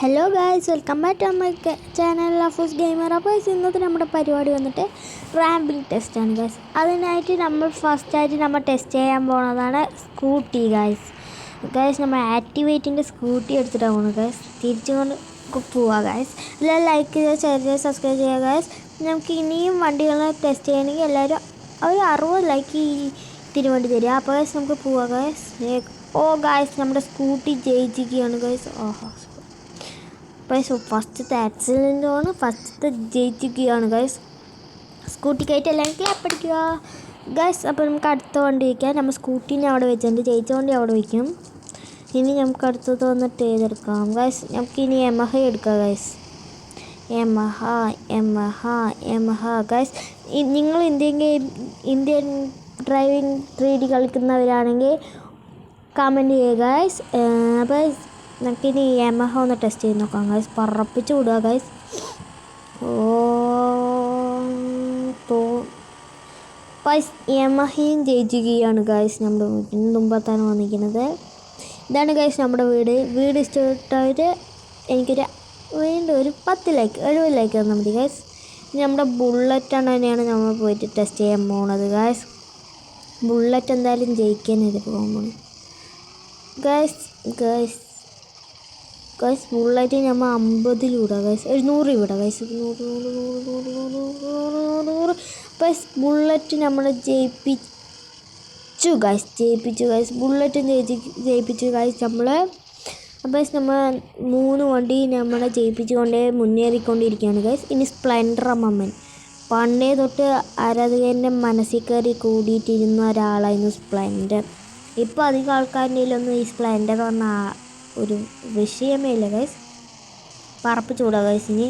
Hello guys, welcome back to my channel അഫൂസ് gamer. അപ്പോൾ ഇന്നത്തെ നമ്മുടെ പരിപാടി വന്നിട്ട് റാമ്പിംഗ് ടെസ്റ്റാണ് ഗായ്സ്. അതിനായിട്ട് നമ്മൾ ഫസ്റ്റായിട്ട് നമ്മൾ ടെസ്റ്റ് ചെയ്യാൻ പോകുന്നതാണ് സ്കൂട്ടി ഗായ്സ്. നമ്മൾ ആക്ടിവേറ്റിൻ്റെ സ്കൂട്ടി എടുത്തിട്ടാണ് പോകുന്നത് ഗായ്സ്. തിരിച്ചുകൊണ്ട് പോവുക ഗായ്സ്. എല്ലാവരും ലൈക്ക് ചെയ്യുക, ഷെയർ ചെയ്യുക, സബ്സ്ക്രൈബ് ചെയ്യുക ഗായ്സ്. നമുക്ക് ഇനിയും വണ്ടികളെ ടെസ്റ്റ് ചെയ്യണമെങ്കിൽ എല്ലാവരും ഒരു 60 ലൈക്ക് ഇതിന് വേണ്ടി തരിക. അപ്പോൾ ഗായ്സ് നമുക്ക് പോവാം ഗായ്സ്. ഗായ്സ് നമ്മുടെ സ്കൂട്ടി ജയിച്ചിരിക്കുകയാണ് ഗായ്സ്. ഫസ്റ്റത്തെ ആക്സിഡൻറ്റാണ്, ഫസ്റ്റത്തെ ജയിച്ചിരിക്കുകയാണ് ഗൈസ്. സ്കൂട്ടിക്കായിട്ട് എല്ലാവരും ക്ലാപ്പ് അടിക്കുക ഗൈസ്. അപ്പോൾ നമുക്ക് അടുത്ത വണ്ടി വയ്ക്കാം. നമ്മൾ സ്കൂട്ടീനെ അവിടെ വെച്ചിട്ടുണ്ട്, ജയിച്ച വണ്ടി അവിടെ വയ്ക്കും. ഇനി നമുക്ക് അടുത്തത് വന്നിട്ട് ഏതെടുക്കാം ഗൈസ്. നമുക്കിനി യമഹ എടുക്കാം ഗൈസ്. Yamaha guys. നിങ്ങൾ ഇന്ത്യൻ ഡ്രൈവിംഗ് 3D കളിക്കുന്നവരാണെങ്കിൽ കമൻറ്റ് ചെയ്യുക ഗൈസ്. അപ്പോൾ നമുക്കിനി യമഹ ഒന്ന് ടെസ്റ്റ് ചെയ്ത് നോക്കാം ഗൈസ്. പറപ്പിച്ച് വിടുക ഗൈസ്. യമഹയും ജയിക്കുകയാണ് ഗൈസ്. നമ്മുടെ വീട്ടിന് മുമ്പത്താണ് വന്നിരിക്കുന്നത്. ഇതാണ് ഗൈസ് നമ്മുടെ വീട് ഇഷ്ടപ്പെട്ടവർ എനിക്കൊരു വീണ്ടും ഒരു 10 ലൈക്ക് 70 ലൈക്ക് തന്നാൽ മതി ഗൈസ്. ഇനി നമ്മുടെ ബുള്ളറ്റാണ് തന്നെയാണ് നമ്മൾ പോയിട്ട് ടെസ്റ്റ് ചെയ്യാൻ പോകുന്നത് ഗൈസ്. ബുള്ളറ്റ് എന്തായാലും ജയിക്കാനായിട്ട് പോകാൻ പോകുന്നത് ഗൈസ്. ബുള്ളറ്റ് നമ്മൾ 50 വിടാം ഗൈസ്. 100 വിടാം ഗൈസ്. 100 ബുള്ളറ്റ് നമ്മൾ ജയിപ്പിച്ചു ഗൈസ്. ബുള്ളറ്റും ജയിപ്പിച്ചു ഗൈസ് നമ്മൾ. അപ്പോൾ നമ്മൾ 3 വണ്ടി നമ്മളെ ജയിപ്പിച്ചുകൊണ്ടേ മുന്നേറിക്കൊണ്ടിരിക്കുകയാണ് ഗൈസ്. ഇനി സ്പ്ലെൻഡർ അമ്മമ്മൻ പണ്ടേ തൊട്ട് ആരാധകൻ്റെ മനസ്സിൽ കയറി കൂടിയിട്ടിരുന്ന ഒരാളായിരുന്നു സ്പ്ലെൻഡർ. ഇപ്പോൾ അധികം ആൾക്കാരുടെ ഈ സ്പ്ലെൻഡർ വന്ന ഒരു വിഷയമേ ഇല്ല ഗൈസ്. പറപ്പിച്ച് വിടുക ഗൈസ്. ഇനി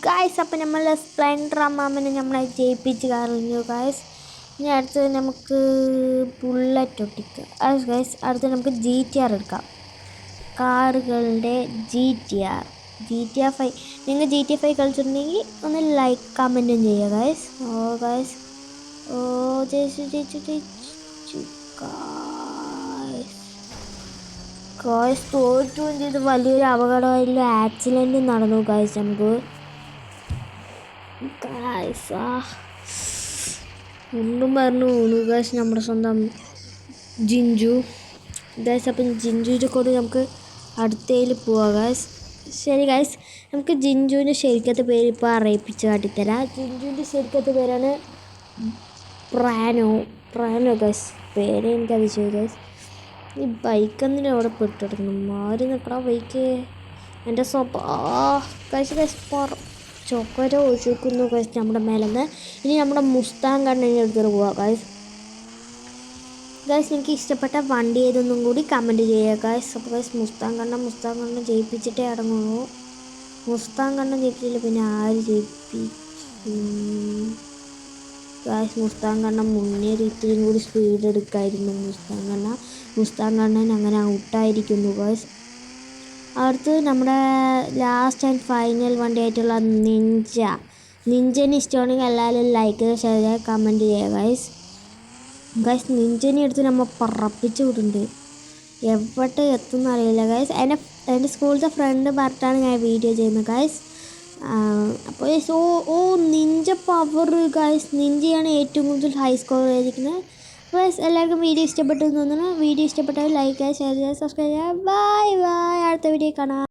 ഗൈസ് അപ്പം നമ്മൾ സ്പ്ലെൻഡർ അമ്മാമ്മനെ നമ്മളെ ജയിപ്പിച്ച് കളഞ്ഞു ഗൈസ്. ഇനി അടുത്തത് നമുക്ക് ബുള്ളറ്റ് ഒട്ടിക്കുക ഗൈസ്. അടുത്തത് നമുക്ക് GTR എടുക്കാം. കാറുകളുടെ GTR 5. നിങ്ങൾ GTA 5 കളിച്ചിട്ടുണ്ടെങ്കിൽ ഒന്ന് ലൈക്ക് കമൻറ്റും ചെയ്യുക ഗൈസ്. ഗൈസ് തോറ്റു. ഇത് വലിയൊരു അപകടമായില്ല, ആക്സിഡൻറ്റ് നടന്നു ഗൈസ്. നമുക്ക് ഒന്നും പറഞ്ഞു പോണു ഗൈസ് നമ്മുടെ സ്വന്തം ജിഞ്ചു ഗൈസ്. അപ്പം ജിഞ്ചുവിൻ്റെ കൊണ്ട് നമുക്ക് അടുത്തതിൽ പോവാം ഗൈസ്. ശരി ഗൈസ്, നമുക്ക് ജിഞ്ചുവിൻ്റെ ശരിക്കത്തെ പേര് ഇപ്പോൾ അറിയിപ്പിച്ച് കാട്ടിത്തരാം. ജിഞ്ചുവിൻ്റെ ശരിക്കത്തെ പേരാണ് പ്രാനോ ഗൈസ്. പേര് എനിക്ക് അതിശയം ഗൈസ്. ഈ ബൈക്ക് എന്തിനും അവിടെ പെട്ടിടുന്നു. മാറി നിൽക്കണ ബൈക്ക് എൻ്റെ ഗൈസ് ചൊക്കര ഒഴിക്കുന്നു ഗൈസ് നമ്മുടെ മേലെന്ന്. ഇനി നമ്മുടെ മുസ്താങ് കണ്ണിൻ്റെ അടുത്ത് പോവാം ഗൈസ്. എനിക്ക് ഇഷ്ടപ്പെട്ട വണ്ടി ഏതൊന്നും കൂടി കമൻറ്റ് ചെയ്യുക ഗൈസ്. അപ്പോൾ ഗൈസ് മുസ്താങ് കണ്ണൻ ജയിപ്പിച്ചിട്ടേ അടങ്ങുള്ളൂ. മുസ്താങ് കണ്ണൻ ജയിപ്പിച്ചില്ല പിന്നെ ആര് ജയിപ്പിച്ചു ഗൈസ്? മുസ്താങ് കണ്ണൻ മുന്നേറി ഇത്രയും കൂടി സ്പീഡ് എടുക്കായിരുന്നു മുസ്താങ് കണ്ണൻ അങ്ങനെ ഔട്ടായിരിക്കുന്നു ഗൈസ്. അടുത്ത് നമ്മുടെ ലാസ്റ്റ് ആൻഡ് ഫൈനൽ വണ്ടിയായിട്ടുള്ള നിഞ്ചനെ ഇഷ്ടമാണെങ്കിൽ എല്ലാവരും ലൈക്ക് ഷെയർ ചെയ്യുക, കമൻറ്റ് ചെയ്യുക ഗൈസ്. നിഞ്ചനെ എടുത്ത് നമ്മൾ പറപ്പിച്ച് വിടുന്നുണ്ട്. എവിടെ എത്തുമെന്ന് അറിയില്ല ഗൈസ്. എൻ്റെ സ്കൂളിലത്തെ ഫ്രണ്ട് പറഞ്ഞിട്ടാണ് ഞാൻ വീഡിയോ ചെയ്യുന്നത് ഗൈസ്. അപ്പോൾ നിഞ്ച പവർ ഗൈസ്. നിഞ്ചയാണ് ഏറ്റവും കൂടുതൽ ഹൈ സ്കോർ ചെയ്തിരിക്കുന്നത് ഗൈസ്. എല്ലാവർക്കും വീഡിയോ ഇഷ്ടപ്പെട്ടു എന്ന് തോന്നുന്നു. വീഡിയോ ഇഷ്ടപ്പെട്ടാൽ ലൈക്ക് ചെയ്യുക, ഷെയർ ചെയ്യുക, സബ്സ്ക്രൈബ് ചെയ്യുക. ബൈ അടുത്ത വീഡിയോ കാണാം.